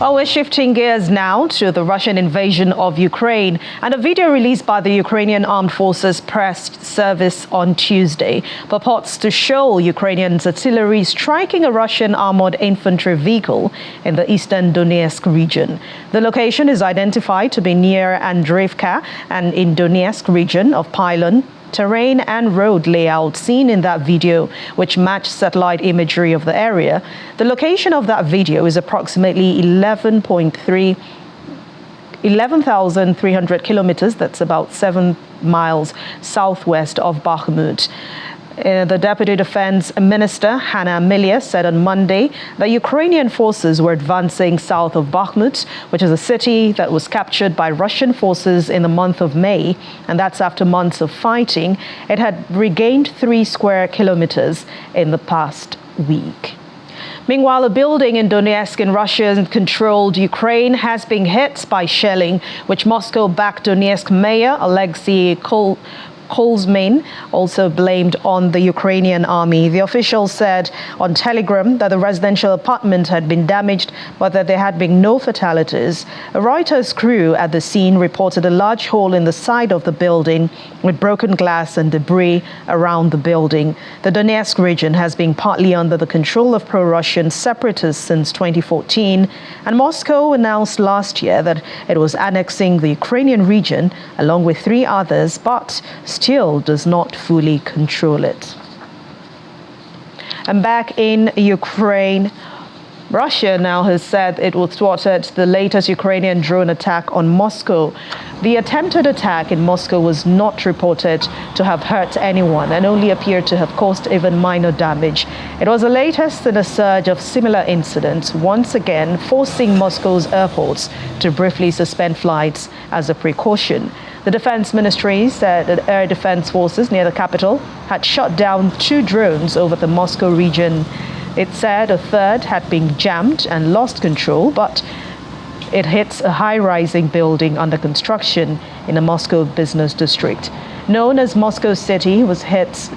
Well, we're shifting gears now to the Russian invasion of Ukraine, and a video released by the Ukrainian Armed Forces press service on Tuesday purports to show Ukrainian artillery striking a Russian armored infantry vehicle in the eastern Donetsk region. The location is identified to be near Andreevka and in Donetsk region of pylon, terrain and road layout seen in that video, which match satellite imagery of the area. The location of that video is approximately 11,300 kilometers, that's about 7 miles southwest of Bakhmut. The Deputy Defense Minister, Hanna Amelia, said on Monday that Ukrainian forces were advancing south of Bakhmut, which is a city that was captured by Russian forces in the month of May, and that's after months of fighting. It had regained 3 square kilometers in the past week. Meanwhile, a building in Donetsk in Russian-controlled Ukraine has been hit by shelling, which Moscow-backed Donetsk Mayor Alexei Kolzmin also blamed on the Ukrainian army. The official said on Telegram that the residential apartment had been damaged, but that there had been no fatalities. A Reuters crew at the scene reported a large hole in the side of the building with broken glass and debris around the building. The Donetsk region has been partly under the control of pro-Russian separatists since 2014, and Moscow announced last year that it was annexing the Ukrainian region along with 3 others, but still does not fully control it. And back in Ukraine, Russia now has said it was thwarted the latest Ukrainian drone attack on Moscow. The attempted attack in Moscow was not reported to have hurt anyone and only appeared to have caused even minor damage. It was the latest in a surge of similar incidents, once again forcing Moscow's airports to briefly suspend flights as a precaution. The Defense Ministry said that air defense forces near the capital had shot down 2 drones over the Moscow region. It said a third had been jammed and lost control, but it hit a high-rising building under construction in the Moscow business district. Known as Moscow City, was hit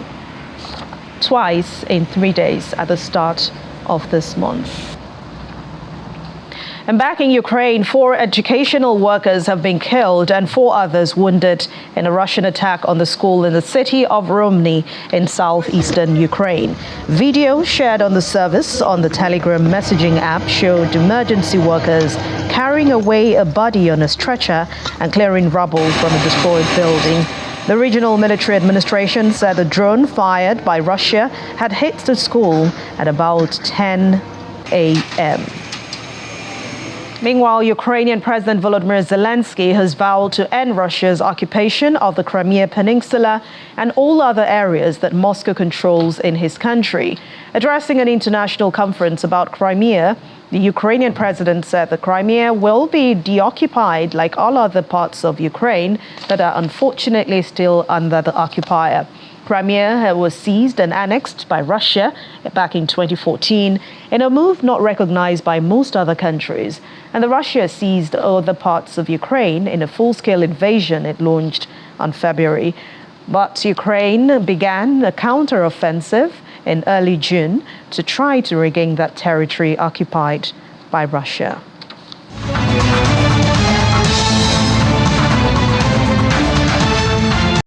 twice in 3 days at the start of this month. And back in Ukraine, 4 educational workers have been killed and 4 others wounded in a Russian attack on the school in the city of Romny in southeastern Ukraine. Video shared on the service on the Telegram messaging app showed emergency workers carrying away a body on a stretcher and clearing rubble from a destroyed building. The regional military administration said a drone fired by Russia had hit the school at about 10 a.m. Meanwhile, Ukrainian President Volodymyr Zelensky has vowed to end Russia's occupation of the Crimea Peninsula and all other areas that Moscow controls in his country. Addressing an international conference about Crimea, the Ukrainian president said that Crimea will be deoccupied like all other parts of Ukraine that are unfortunately still under the occupier. Crimea was seized and annexed by Russia back in 2014 in a move not recognized by most other countries. And Russia seized other parts of Ukraine in a full-scale invasion it launched on February. But Ukraine began a counter-offensive in early June to try to regain that territory occupied by Russia.